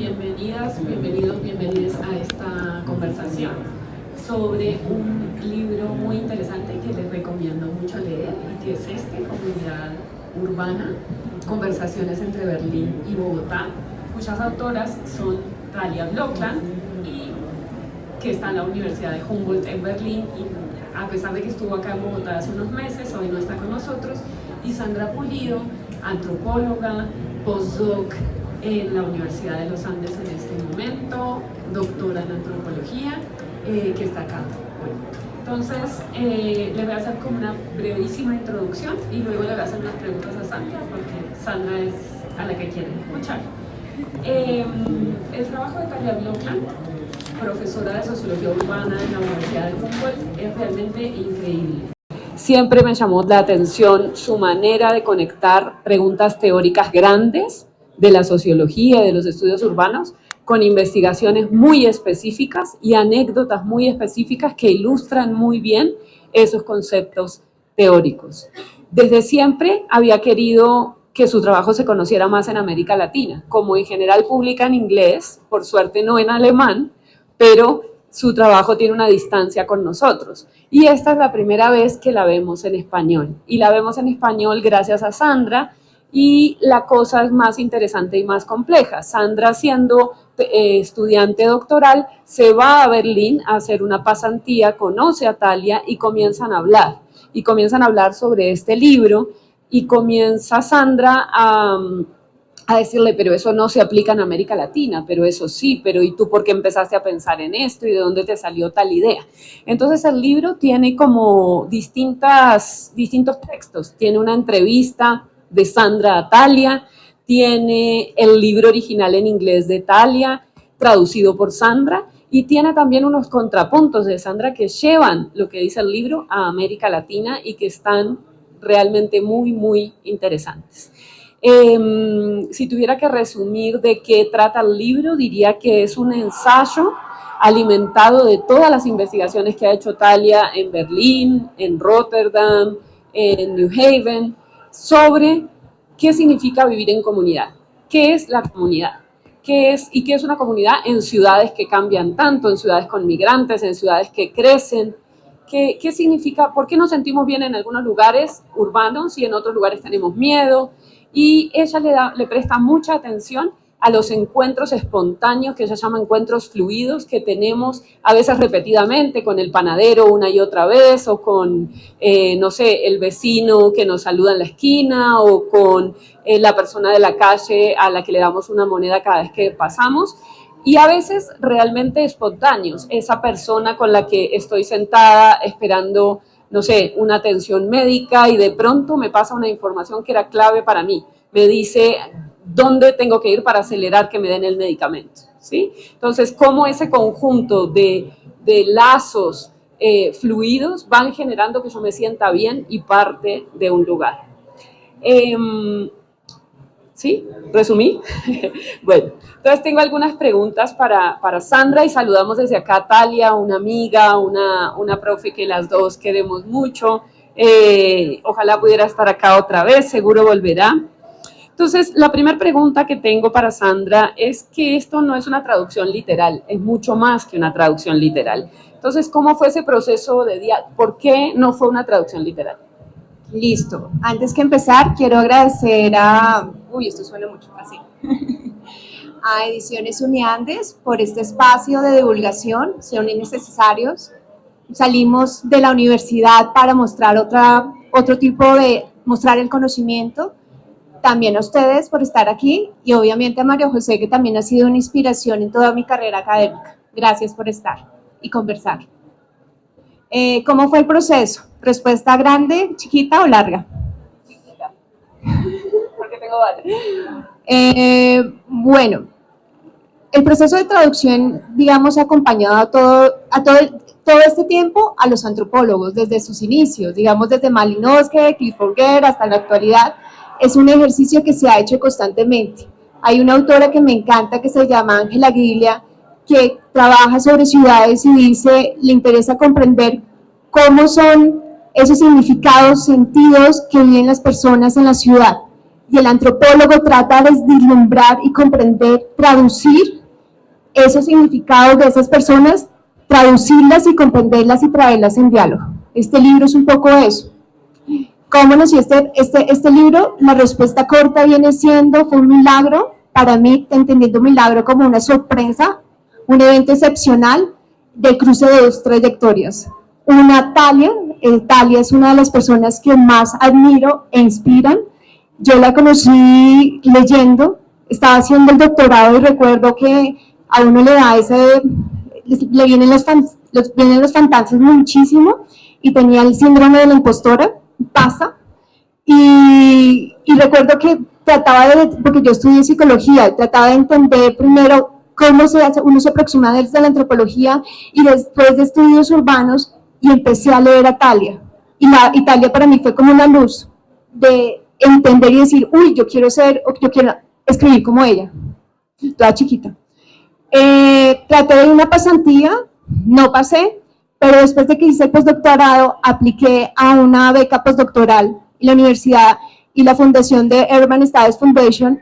bienvenidas, bienvenidos, bienvenidas a esta conversación sobre un libro muy interesante que les recomiendo mucho leer y que es Comunidad Urbana, Conversaciones entre Berlín y Bogotá, cuyas autoras son Thalia Blokland, que está en la Universidad de Humboldt en Berlín, y a pesar de que estuvo acá en Bogotá hace unos meses, hoy no está con nosotros, y Sandra Pulido, antropóloga, postdoc en la Universidad de los Andes en este momento, doctora en antropología, que está acá hoy. Entonces, le voy a hacer como una brevísima introducción y luego le voy a hacer unas preguntas a Sandra, porque Sandra es a la que quieren escuchar. El trabajo de Thalia Blokland, profesora de Sociología Urbana en la Universidad de Humboldt, es realmente increíble. Siempre me llamó la atención su manera de conectar preguntas teóricas grandes de la sociología, de los estudios urbanos, con investigaciones muy específicas y anécdotas muy específicas que ilustran muy bien esos conceptos teóricos. Desde siempre había querido que su trabajo se conociera más en América Latina, como en general publica en inglés, por suerte no en alemán, pero su trabajo tiene una distancia con nosotros. Y esta es la primera vez que la vemos en español. Y la vemos en español gracias a Sandra, y la cosa es más interesante y más compleja. Sandra, siendo estudiante doctoral, se va a Berlín a hacer una pasantía, conoce a Thalia y comienzan a hablar. Y comienzan a hablar sobre este libro, y comienza Sandra a decirle, pero eso no se aplica en América Latina, pero eso sí, pero ¿y tú por qué empezaste a pensar en esto y de dónde te salió tal idea? Entonces el libro tiene como distintos textos, tiene una entrevista de Sandra a Thalia, tiene el libro original en inglés de Thalia, traducido por Sandra, y tiene también unos contrapuntos de Sandra que llevan lo que dice el libro a América Latina y que están realmente muy, muy interesantes. Si tuviera que resumir de qué trata el libro, diría que es un ensayo alimentado de todas las investigaciones que ha hecho Thalia en Berlín, en Rotterdam, en New Haven, sobre qué significa vivir en comunidad, qué es la comunidad, qué es una comunidad en ciudades que cambian tanto, en ciudades con migrantes, en ciudades que crecen. ¿Qué significa? ¿Por qué nos sentimos bien en algunos lugares urbanos y en otros lugares tenemos miedo? Y ella le presta mucha atención a los encuentros espontáneos, que ella llama encuentros fluidos, que tenemos a veces repetidamente con el panadero una y otra vez, o con, no sé, el vecino que nos saluda en la esquina, o con la persona de la calle a la que le damos una moneda cada vez que pasamos. Y a veces realmente espontáneos, esa persona con la que estoy sentada esperando, no sé, una atención médica y de pronto me pasa una información que era clave para mí. Me dice dónde tengo que ir para acelerar que me den el medicamento, ¿sí? Entonces, cómo ese conjunto de lazos fluidos van generando que yo me sienta bien y parte de un lugar. ¿Sí? ¿Resumí? Bueno, entonces tengo algunas preguntas para Sandra y saludamos desde acá a Thalia, una amiga, una profe que las dos queremos mucho. Ojalá pudiera estar acá otra vez, seguro volverá. Entonces, la primera pregunta que tengo para Sandra es que esto no es una traducción literal, es mucho más que una traducción literal. Entonces, ¿cómo fue ese proceso ¿por qué no fue una traducción literal? Listo. Antes que empezar, quiero agradecer a... esto suena mucho así. A Ediciones Uniandes por este espacio de divulgación, son innecesarios. Salimos de la universidad para mostrar otro tipo de... mostrar el conocimiento. También a ustedes por estar aquí y obviamente a María José, que también ha sido una inspiración en toda mi carrera académica. Gracias por estar y conversar. ¿Cómo fue el proceso? ¿Respuesta grande, chiquita o larga? Chiquita, porque tengo varias. Bueno, el proceso de traducción, digamos, ha acompañado todo este tiempo a los antropólogos desde sus inicios, digamos, desde Malinowski, Clifford Geertz hasta la actualidad. Es un ejercicio que se ha hecho constantemente. Hay una autora que me encanta que se llama Ángela Giglia, que trabaja sobre ciudades y dice, le interesa comprender cómo son esos significados, sentidos que viven las personas en la ciudad. Y el antropólogo trata de vislumbrar y comprender, traducir esos significados de esas personas, traducirlas y comprenderlas y traerlas en diálogo. Este libro es un poco eso. ¿Cómo nació este libro? La respuesta corta viene siendo, fue un milagro, para mí, entendiendo milagro como una sorpresa, un evento excepcional del cruce de dos trayectorias. Una, Talia es una de las personas que más admiro e inspiran. Yo la conocí leyendo, estaba haciendo el doctorado y recuerdo que a uno le da le vienen los fantasmas muchísimo y tenía el síndrome de la impostora, pasa, y recuerdo que porque yo estudié psicología, trataba de entender primero cómo uno se aproxima desde la antropología y después de estudios urbanos, y empecé a leer a Talia. Y Talia para mí fue como una luz de entender y decir, uy, yo quiero escribir como ella, toda chiquita. Traté de una pasantía, no pasé, pero después de que hice el postdoctorado, apliqué a una beca postdoctoral y la universidad y la fundación de Urban Studies Foundation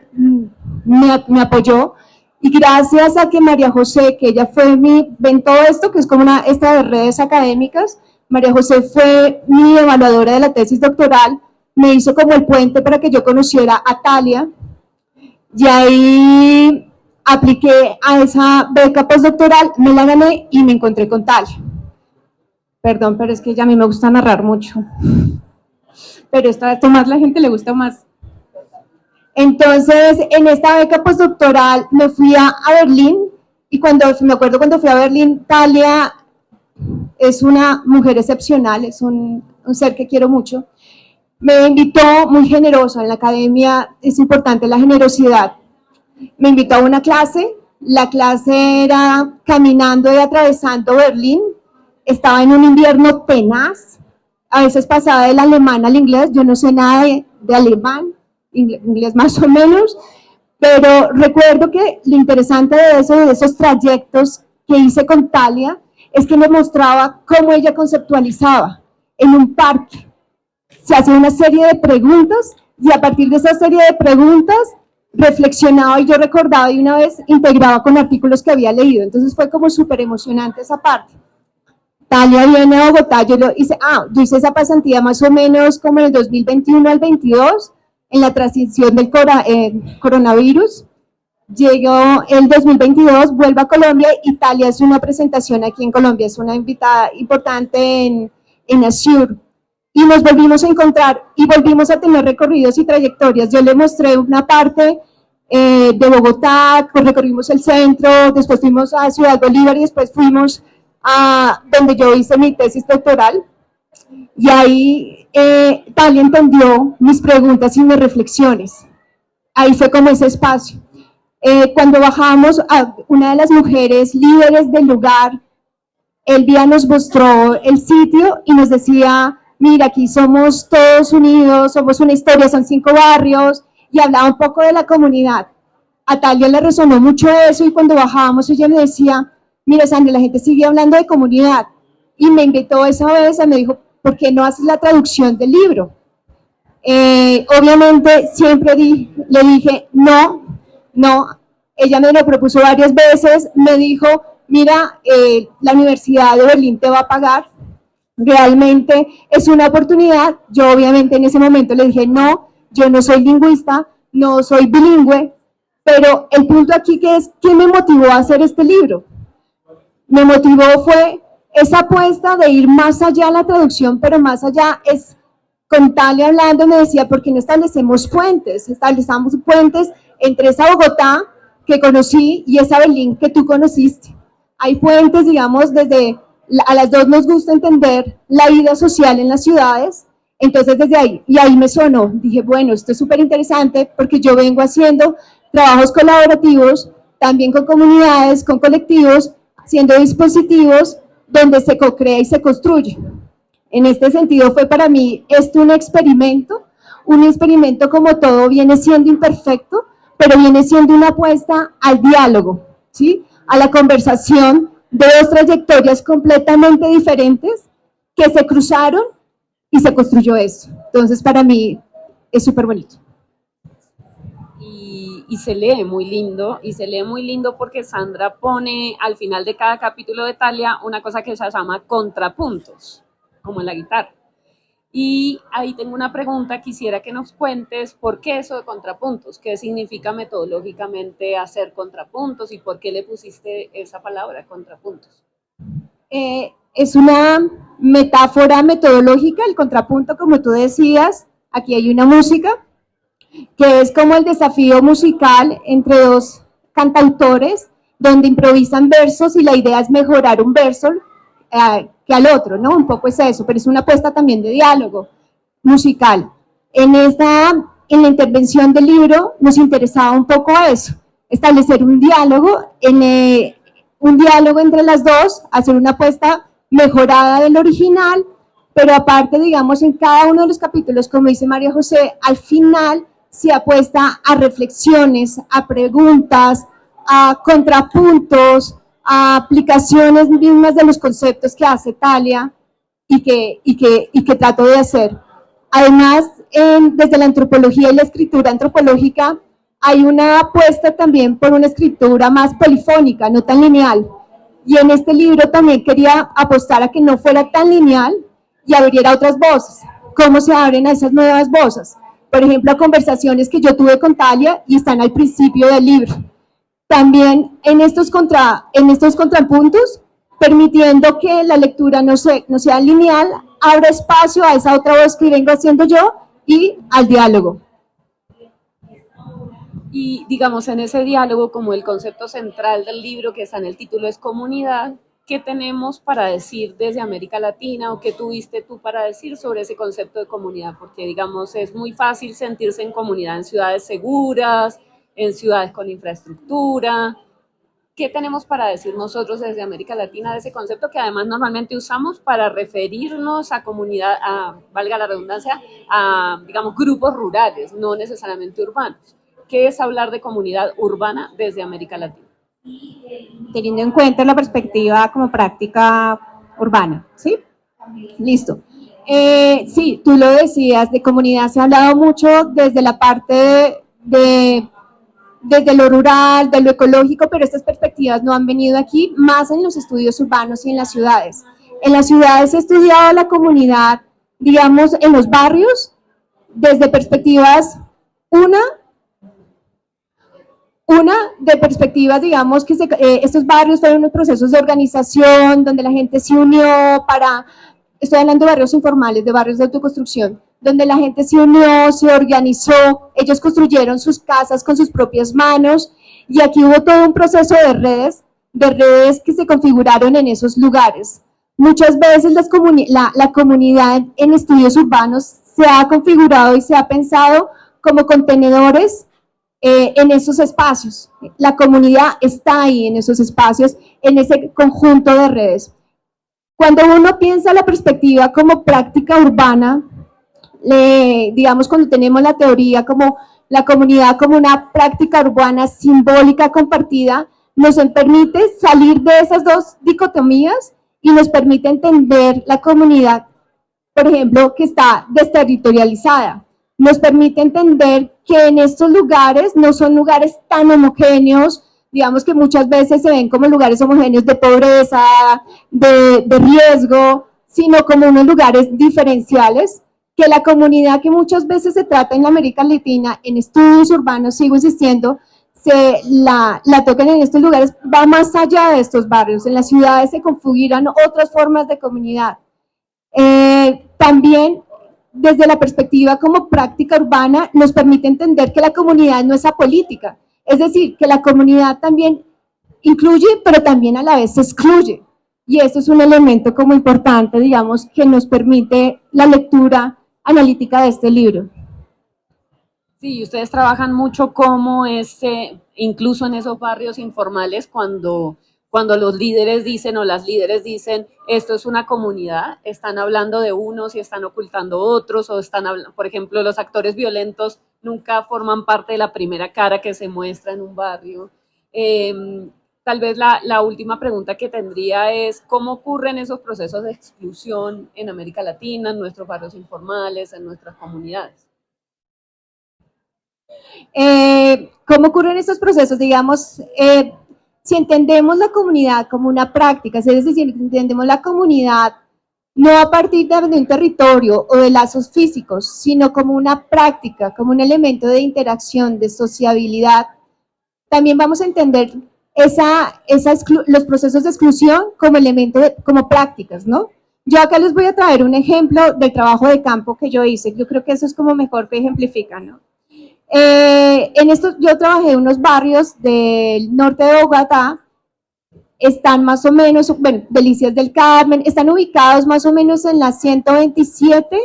me apoyó, y gracias a que María José, que ella fue ven todo esto, que es como esta de redes académicas, María José fue mi evaluadora de la tesis doctoral, me hizo como el puente para que yo conociera a Talia, y ahí apliqué a esa beca postdoctoral, me la gané y me encontré con Talia. Perdón, pero es que ya a mí me gusta narrar mucho. Pero esto más la gente le gusta más. Entonces, en esta beca postdoctoral me fui a Berlín, y me acuerdo cuando fui a Berlín, Talia es una mujer excepcional, es un ser que quiero mucho. Me invitó, muy generosa, en la academia es importante la generosidad. Me invitó a una clase, la clase era caminando y atravesando Berlín, estaba en un invierno tenaz, a veces pasaba del alemán al inglés, yo no sé nada de alemán, inglés más o menos, pero recuerdo que lo interesante de esos trayectos que hice con Talia es que me mostraba cómo ella conceptualizaba en un parque. Se hacía una serie de preguntas y a partir de esa serie de preguntas reflexionaba, y yo recordaba y una vez integraba con artículos que había leído. Entonces fue como súper emocionante esa parte. Talia viene a Bogotá, yo hice esa pasantía más o menos como en el 2021 al 22, en la transición del coronavirus. Llegó el 2022, vuelvo a Colombia, y Talia hace una presentación aquí en Colombia, es una invitada importante en Azure, y nos volvimos a encontrar y volvimos a tener recorridos y trayectorias. Yo le mostré una parte de Bogotá, recorrimos el centro, después fuimos a Ciudad Bolívar y después fuimos a donde yo hice mi tesis doctoral, y ahí Talia entendió mis preguntas y mis reflexiones. Ahí fue como ese espacio. Cuando bajamos, una de las mujeres líderes del lugar, el día nos mostró el sitio y nos decía, mira, aquí somos todos unidos, somos una historia, son 5 barrios, y hablaba un poco de la comunidad. A Talia le resonó mucho eso, y cuando bajábamos ella me decía, mira, Sandra, la gente sigue hablando de comunidad, y me invitó esa vez, me dijo, ¿por qué no haces la traducción del libro? Obviamente siempre le dije, no, ella me lo propuso varias veces, me dijo, mira, la Universidad de Berlín te va a pagar, realmente es una oportunidad. Yo obviamente en ese momento le dije, no, yo no soy lingüista, no soy bilingüe, pero el punto aquí que es, ¿qué me motivó a hacer este libro? Me motivó fue esa apuesta de ir más allá de la traducción, pero más allá es, con Talia hablando me decía, ¿por qué no establecemos puentes? Establecemos puentes entre esa Bogotá que conocí y esa Berlín que tú conociste. Hay puentes, digamos, a las dos nos gusta entender la vida social en las ciudades, entonces desde ahí, y ahí me sonó, dije, bueno, esto es súper interesante porque yo vengo haciendo trabajos colaborativos, también con comunidades, con colectivos, haciendo dispositivos donde se co-crea y se construye. En este sentido fue para mí esto un experimento como todo viene siendo imperfecto, pero viene siendo una apuesta al diálogo, ¿sí? A la conversación de dos trayectorias completamente diferentes que se cruzaron y se construyó esto. Entonces para mí es súper bonito. y se lee muy lindo, y se lee muy lindo porque Sandra pone al final de cada capítulo de Talia una cosa que se llama contrapuntos, como en la guitarra. Y ahí tengo una pregunta, quisiera que nos cuentes por qué eso de contrapuntos, qué significa metodológicamente hacer contrapuntos y por qué le pusiste esa palabra, contrapuntos. Es una metáfora metodológica, el contrapunto, como tú decías. Aquí hay una música que es como el desafío musical entre dos cantautores donde improvisan versos y la idea es mejorar un verso que al otro, ¿no? Un poco es eso, pero es una apuesta también de diálogo musical. En la intervención del libro nos interesaba un poco a eso, establecer un diálogo entre las dos, hacer una apuesta mejorada del original, pero aparte, digamos, en cada uno de los capítulos, como dice María José, al final se apuesta a reflexiones, a preguntas, a contrapuntos, a aplicaciones mismas de los conceptos que hace Talia y que trato de hacer. Además, desde la antropología y la escritura antropológica, hay una apuesta también por una escritura más polifónica, no tan lineal. Y en este libro también quería apostar a que no fuera tan lineal y abriera otras voces. ¿Cómo se abren a esas nuevas voces? Por ejemplo, conversaciones que yo tuve con Talia y están al principio del libro. También en estos contrapuntos, permitiendo que la lectura no sea lineal, abra espacio a esa otra voz que vengo haciendo yo y al diálogo. Y digamos, en ese diálogo, como el concepto central del libro que está en el título es comunidad, ¿qué tenemos para decir desde América Latina o qué tuviste tú para decir sobre ese concepto de comunidad? Porque, digamos, es muy fácil sentirse en comunidad en ciudades seguras, en ciudades con infraestructura. ¿Qué tenemos para decir nosotros desde América Latina de ese concepto que además normalmente usamos para referirnos a comunidad, valga la redundancia, a, digamos, grupos rurales, no necesariamente urbanos? ¿Qué es hablar de comunidad urbana desde América Latina? Teniendo en cuenta la perspectiva como práctica urbana, ¿sí? Listo. Sí, tú lo decías, de comunidad se ha hablado mucho desde la parte desde lo rural, de lo ecológico, pero estas perspectivas no han venido aquí, más en los estudios urbanos y en las ciudades. En las ciudades he estudiado la comunidad, digamos, en los barrios, desde perspectivas, una de perspectivas, digamos, que estos barrios fueron unos procesos de organización donde la gente se unió estoy hablando de barrios informales, de barrios de autoconstrucción, donde la gente se unió, se organizó, ellos construyeron sus casas con sus propias manos y aquí hubo todo un proceso de redes que se configuraron en esos lugares. Muchas veces la comunidad en estudios urbanos se ha configurado y se ha pensado como contenedores en esos espacios. La comunidad está ahí en esos espacios, en ese conjunto de redes. Cuando uno piensa la perspectiva como práctica urbana, digamos cuando tenemos la teoría como la comunidad como una práctica urbana simbólica compartida, nos permite salir de esas dos dicotomías y nos permite entender la comunidad, por ejemplo, que está desterritorializada. Nos permite entender que en estos lugares no son lugares tan homogéneos, digamos que muchas veces se ven como lugares homogéneos de pobreza, de riesgo, sino como unos lugares diferenciales, que la comunidad que muchas veces se trata en América Latina, en estudios urbanos, sigo insistiendo, la tocan en estos lugares, va más allá de estos barrios. En las ciudades se configuran otras formas de comunidad. También desde la perspectiva como práctica urbana nos permite entender que la comunidad no es apolítica, es decir, que la comunidad también incluye, pero también a la vez se excluye. Y esto es un elemento como importante, digamos, que nos permite la lectura analítica de este libro. Sí, ustedes trabajan mucho como incluso en esos barrios informales, cuando los líderes dicen o las líderes dicen esto es una comunidad, están hablando de unos y están ocultando otros, o están hablando, por ejemplo, los actores violentos nunca forman parte de la primera cara que se muestra en un barrio. Tal vez la última pregunta que tendría es, ¿cómo ocurren esos procesos de exclusión en América Latina, en nuestros barrios informales, en nuestras comunidades? ¿Cómo ocurren estos procesos? Digamos, si entendemos la comunidad como una práctica, es decir, si entendemos la comunidad no a partir de un territorio o de lazos físicos, sino como una práctica, como un elemento de interacción, de sociabilidad, también vamos a entender los procesos de exclusión como elemento, como prácticas, ¿no? Yo acá les voy a traer un ejemplo del trabajo de campo que yo hice. Yo creo que eso es como mejor que ejemplifica, ¿no? En esto yo trabajé en unos barrios del norte de Bogotá, están más o menos, bueno, Delicias del Carmen, están ubicados más o menos en la 127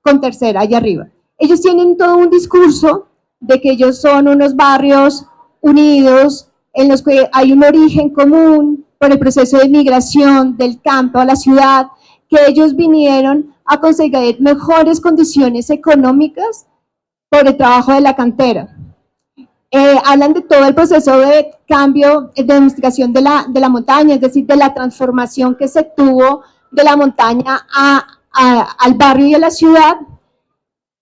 con tercera, allá arriba. Ellos tienen todo un discurso de que ellos son unos barrios unidos, en los que hay un origen común por el proceso de migración del campo a la ciudad, que ellos vinieron a conseguir mejores condiciones económicas por el trabajo de la cantera. Hablan de todo el proceso de cambio, de domesticación de la montaña, es decir, de la transformación que se tuvo de la montaña al barrio y a la ciudad.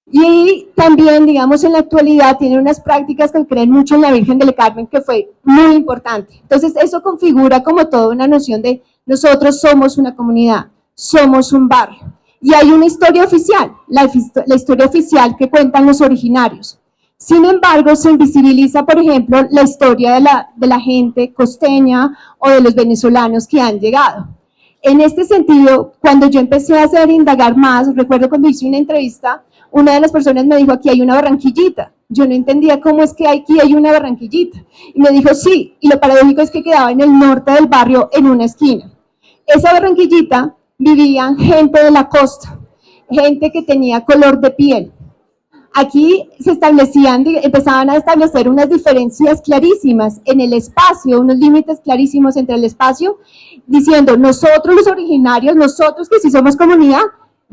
Y también, digamos, en la actualidad tienen unas prácticas que creen mucho en la Virgen del Carmen, que fue muy importante. Entonces, eso configura como toda una noción de nosotros somos una comunidad, somos un barrio. Y hay una historia oficial, la historia oficial que cuentan los originarios. Sin embargo, se invisibiliza, por ejemplo, la historia de la gente costeña o de los venezolanos que han llegado. En este sentido, cuando yo empecé a indagar más, recuerdo cuando hice una entrevista, una de las personas me dijo, aquí hay una Barranquillita. Yo no entendía cómo es que aquí hay una Barranquillita. Y me dijo, sí, y lo paradójico es que quedaba en el norte del barrio, en una esquina. Esa Barranquillita vivían gente de la costa, gente que tenía color de piel. Aquí empezaban a establecer unas diferencias clarísimas en el espacio, unos límites clarísimos entre el espacio, diciendo nosotros los originarios, nosotros que sí somos comunidad,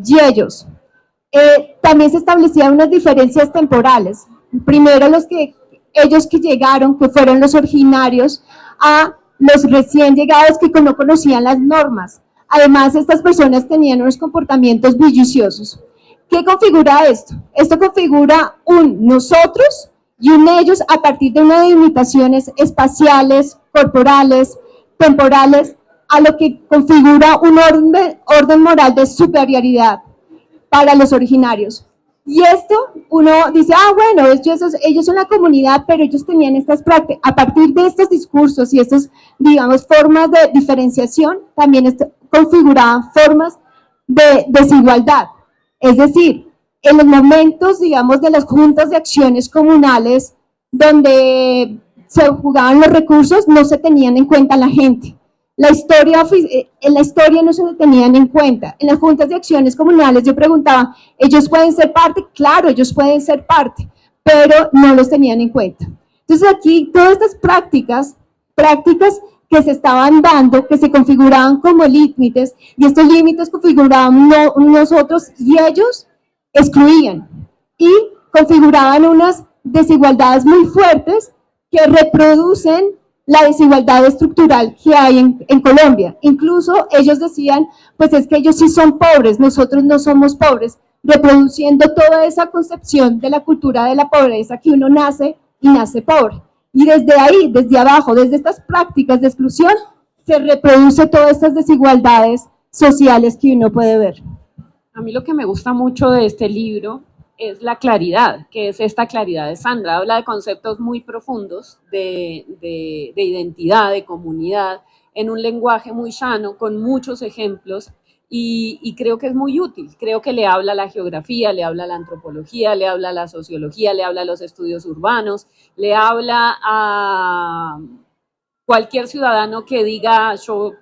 y ellos. También se establecían unas diferencias temporales. Primero ellos que llegaron, que fueron los originarios, a los recién llegados que no conocían las normas. Además, estas personas tenían unos comportamientos bulliciosos. ¿Qué configura esto? Esto configura un nosotros y un ellos a partir de unas limitaciones espaciales, corporales, temporales, a lo que configura un orden moral de superioridad para los originarios. Y esto, uno dice, bueno, ellos son la comunidad, pero ellos tenían estas prácticas. A partir de estos discursos y estas, digamos, formas de diferenciación, también configuraban formas de desigualdad. Es decir, en los momentos, digamos, de las juntas de acciones comunales, donde se jugaban los recursos, no se tenían en cuenta la gente. En la historia no se tenían en cuenta. En las juntas de acciones comunales yo preguntaba, ¿ellos pueden ser parte? Claro, ellos pueden ser parte, pero no los tenían en cuenta. Entonces aquí todas estas prácticas que se estaban dando, que se configuraban como límites, y estos límites configuraban nosotros y ellos excluían y configuraban unas desigualdades muy fuertes que reproducen la desigualdad estructural que hay en Colombia. Incluso ellos decían, pues es que ellos sí son pobres, nosotros no somos pobres, reproduciendo toda esa concepción de la cultura de la pobreza, que uno nace y nace pobre. Y desde ahí, desde abajo, desde estas prácticas de exclusión, se reproduce todas estas desigualdades sociales que uno puede ver. A mí lo que me gusta mucho de este libro es la claridad, que es esta claridad de Sandra. Habla de conceptos muy profundos de identidad, de comunidad, en un lenguaje muy llano, con muchos ejemplos, y creo que es muy útil. Creo que le habla a la geografía, le habla a la antropología, le habla a la sociología, le habla a los estudios urbanos, le habla a cualquier ciudadano que diga yo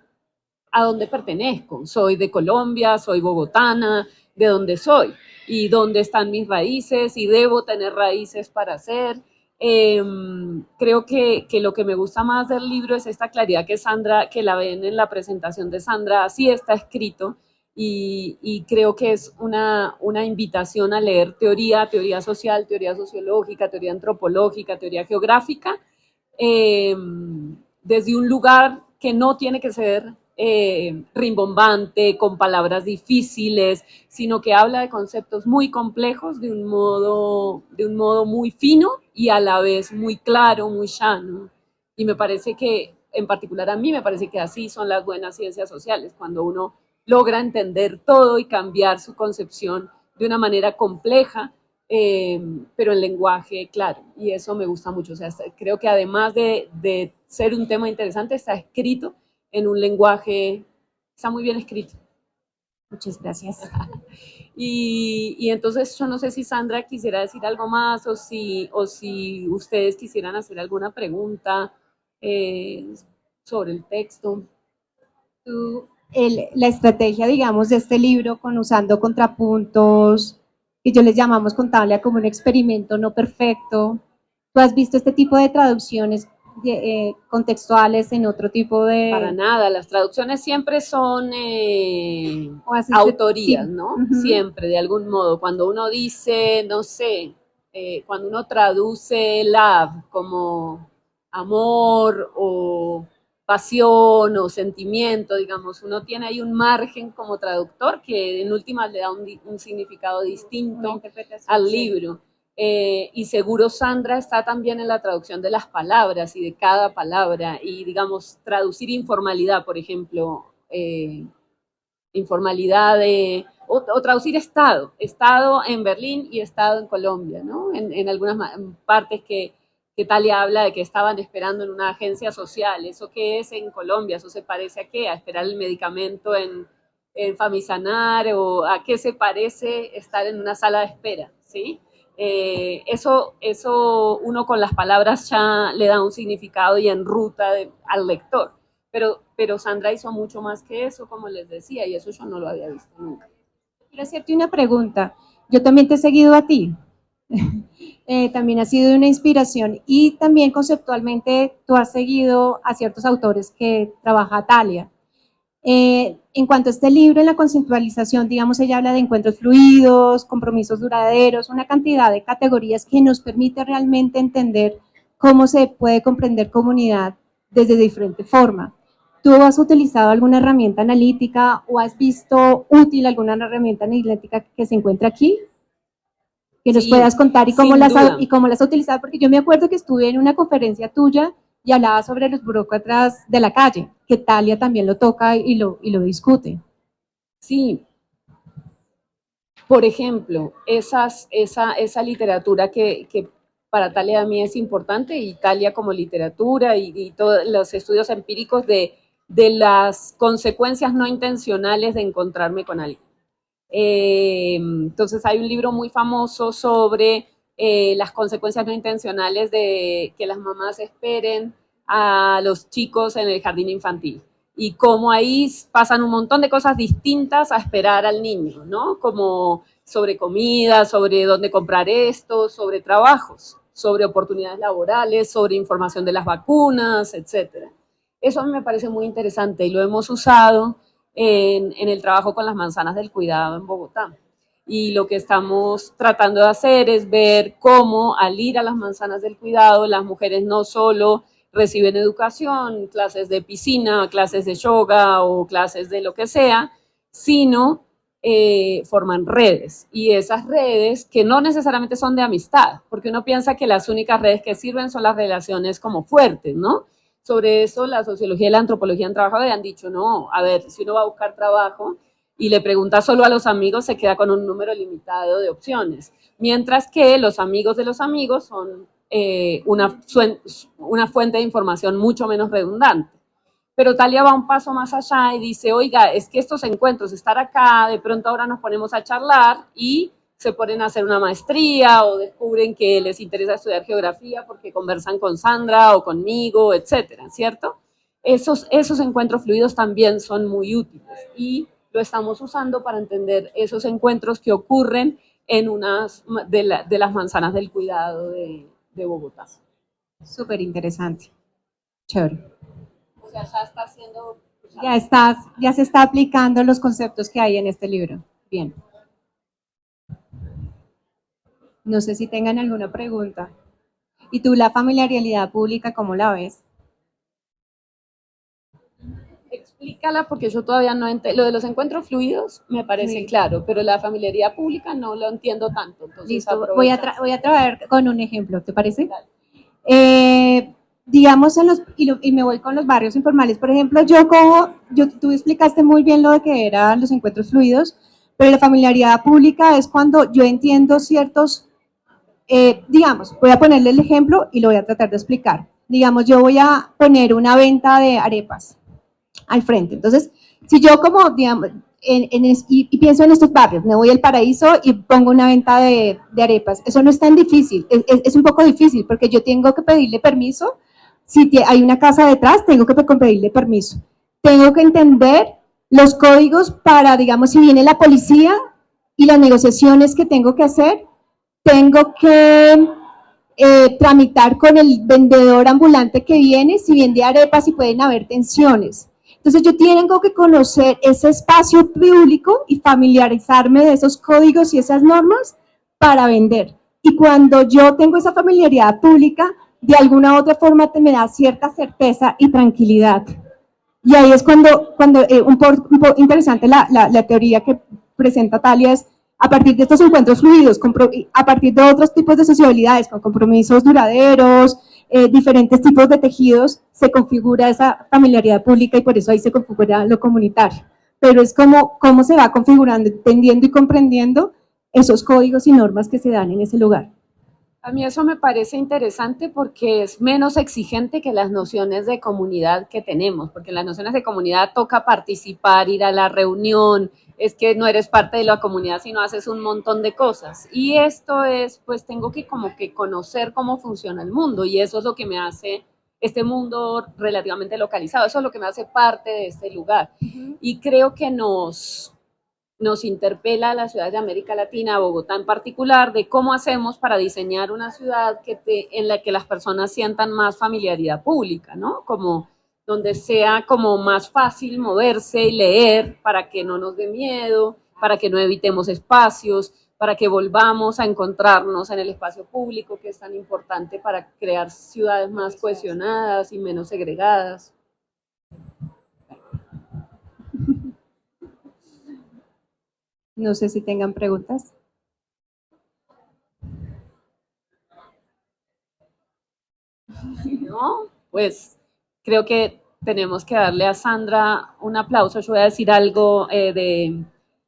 a dónde pertenezco, soy de Colombia, soy bogotana, de dónde soy y dónde están mis raíces y debo tener raíces para ser. Creo que lo que me gusta más del libro es esta claridad que Sandra, que la ven en la presentación de Sandra, así está escrito, y creo que es una invitación a leer teoría social, teoría sociológica, teoría antropológica, teoría geográfica, desde un lugar que no tiene que ser rimbombante, con palabras difíciles, sino que habla de conceptos muy complejos de un modo muy fino y a la vez muy claro, muy llano. Y me parece que, en particular a mí, me parece que así son las buenas ciencias sociales, cuando uno logra entender todo y cambiar su concepción de una manera compleja, pero en lenguaje claro. Y eso me gusta mucho. O sea, creo que además de ser un tema interesante, está escrito en un lenguaje, está muy bien escrito. Muchas gracias. Y entonces yo no sé si Sandra quisiera decir algo más o si ustedes quisieran hacer alguna pregunta sobre el texto. La estrategia, digamos, de este libro con usando contrapuntos, que yo les llamamos contable como un experimento no perfecto. ¿Tú has visto este tipo de traducciones contextuales en otro tipo de...? Para nada, las traducciones siempre son autorías, sí. ¿no? Siempre, de algún modo. Cuando uno dice, no sé, cuando uno traduce love como amor o pasión o sentimiento, digamos, uno tiene ahí un margen como traductor que en últimas le da un significado distinto al libro. Y seguro Sandra está también en la traducción de las palabras y de cada palabra y, digamos, traducir informalidad, por ejemplo, informalidad o traducir estado en Berlín y estado en Colombia, ¿no? En algunas partes que Talia habla de que estaban esperando en una agencia social. ¿Eso qué es en Colombia? ¿Eso se parece a qué? ¿A esperar el medicamento en Famisanar? ¿O a qué se parece estar en una sala de espera? ¿Sí? Eso uno con las palabras ya le da un significado y enruta al lector. Pero Sandra hizo mucho más que eso, como les decía, y eso yo no lo había visto nunca. Quiero hacerte una pregunta. Yo también te he seguido a ti. También ha sido una inspiración y también conceptualmente tú has seguido a ciertos autores que trabaja Talia. En cuanto a este libro, en la conceptualización, digamos, ella habla de encuentros fluidos, compromisos duraderos, una cantidad de categorías que nos permite realmente entender cómo se puede comprender comunidad desde diferente forma. ¿Tú has utilizado alguna herramienta analítica o has visto útil alguna herramienta analítica que se encuentra aquí? Que nos puedas contar y cómo las has utilizado, porque yo me acuerdo que estuve en una conferencia tuya y hablaba sobre los burócratas de la calle, que Talia también lo toca y lo discute. Sí. Por ejemplo, esa literatura que para Talia a mí es importante, y Talia como literatura y todos los estudios empíricos de las consecuencias no intencionales de encontrarme con alguien. Entonces hay un libro muy famoso sobre las consecuencias no intencionales de que las mamás esperen a los chicos en el jardín infantil y cómo ahí pasan un montón de cosas distintas a esperar al niño, ¿no? Como sobre comida, sobre dónde comprar esto, sobre trabajos, sobre oportunidades laborales, sobre información de las vacunas, etcétera. Eso a mí me parece muy interesante y lo hemos usado en el trabajo con las manzanas del cuidado en Bogotá. Y lo que estamos tratando de hacer es ver cómo al ir a las manzanas del cuidado, las mujeres no solo reciben educación, clases de piscina, clases de yoga o clases de lo que sea, sino forman redes. Y esas redes que no necesariamente son de amistad, porque uno piensa que las únicas redes que sirven son las relaciones como fuertes, ¿no? Sobre eso la sociología y la antropología han trabajado y han dicho, no, a ver, si uno va a buscar trabajo y le pregunta solo a los amigos, se queda con un número limitado de opciones. Mientras que los amigos de los amigos son una fuente de información mucho menos redundante. Pero Talia va un paso más allá y dice, oiga, es que estos encuentros, estar acá, de pronto ahora nos ponemos a charlar y se ponen a hacer una maestría o descubren que les interesa estudiar geografía porque conversan con Sandra o conmigo, etcétera, ¿cierto? Esos encuentros fluidos también son muy útiles y lo estamos usando para entender esos encuentros que ocurren en unas de las manzanas del cuidado de Bogotá. Súper interesante. Chévere. O sea, ya está haciendo... Ya se está aplicando los conceptos que hay en este libro. Bien. No sé si tengan alguna pregunta. ¿Y tú la familiaridad pública cómo la ves? Explícala porque yo todavía no entiendo. Lo de los encuentros fluidos me parece Sí. claro, pero la familiaridad pública no lo entiendo tanto. Entonces Listo, voy a, aprovecha. voy a trabajar con un ejemplo, ¿te parece? Dale. Digamos, y me voy con los barrios informales. Por ejemplo, tú explicaste muy bien lo de que eran los encuentros fluidos, pero la familiaridad pública es cuando yo entiendo ciertos, digamos, voy a ponerle el ejemplo y lo voy a tratar de explicar. Digamos, yo voy a poner una venta de arepas al frente. Entonces, si yo como, digamos, y pienso en estos barrios, me voy al Paraíso y pongo una venta de arepas, eso no es tan difícil, es un poco difícil porque yo tengo que pedirle permiso, si hay una casa detrás, tengo que pedirle permiso, tengo que entender los códigos para, digamos, si viene la policía y las negociaciones que tengo que hacer, tengo que tramitar con el vendedor ambulante que viene, si vende arepas y pueden haber tensiones. Entonces yo tengo que conocer ese espacio público y familiarizarme de esos códigos y esas normas para vender. Y cuando yo tengo esa familiaridad pública, de alguna u otra forma me da cierta certeza y tranquilidad. Y ahí es cuando un poco interesante la teoría que presenta Talia es a partir de estos encuentros fluidos, a partir de otros tipos de sociabilidades, con compromisos duraderos, diferentes tipos de tejidos, se configura esa familiaridad pública y por eso ahí se configura lo comunitario. Pero es como cómo se va configurando, entendiendo y comprendiendo esos códigos y normas que se dan en ese lugar. A mí eso me parece interesante porque es menos exigente que las nociones de comunidad que tenemos, porque en las nociones de comunidad toca participar, ir a la reunión, es que no eres parte de la comunidad sino haces un montón de cosas. Y esto es, pues tengo que como que conocer cómo funciona el mundo y eso es lo que me hace este mundo relativamente localizado, eso es lo que me hace parte de este lugar. Y creo que nos interpela a las ciudades de América Latina, a Bogotá en particular, de cómo hacemos para diseñar una ciudad en la que las personas sientan más familiaridad pública, ¿no? Como donde sea como más fácil moverse y leer para que no nos dé miedo, para que no evitemos espacios, para que volvamos a encontrarnos en el espacio público, que es tan importante para crear ciudades más cohesionadas y menos segregadas. No sé si tengan preguntas. ¿No? Pues creo que tenemos que darle a Sandra un aplauso. Yo voy a decir algo de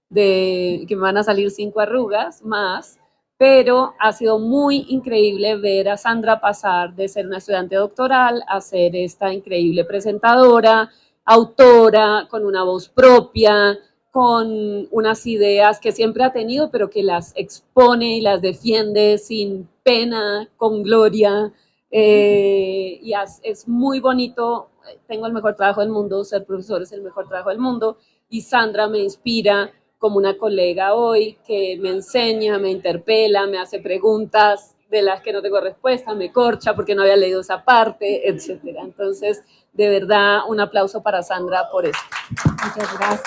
que me van a salir 5 arrugas más, pero ha sido muy increíble ver a Sandra pasar de ser una estudiante doctoral a ser esta increíble presentadora, autora, con una voz propia, con unas ideas que siempre ha tenido, pero que las expone y las defiende sin pena, con gloria. Y es muy bonito, tengo el mejor trabajo del mundo, ser profesor es el mejor trabajo del mundo, y Sandra me inspira como una colega hoy que me enseña, me interpela, me hace preguntas de las que no tengo respuesta, me corcha porque no había leído esa parte, etcétera. Entonces, de verdad, un aplauso para Sandra por eso. Muchas gracias.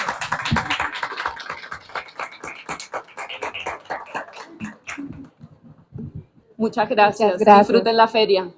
Muchas gracias. Muchas gracias. Disfruten la feria.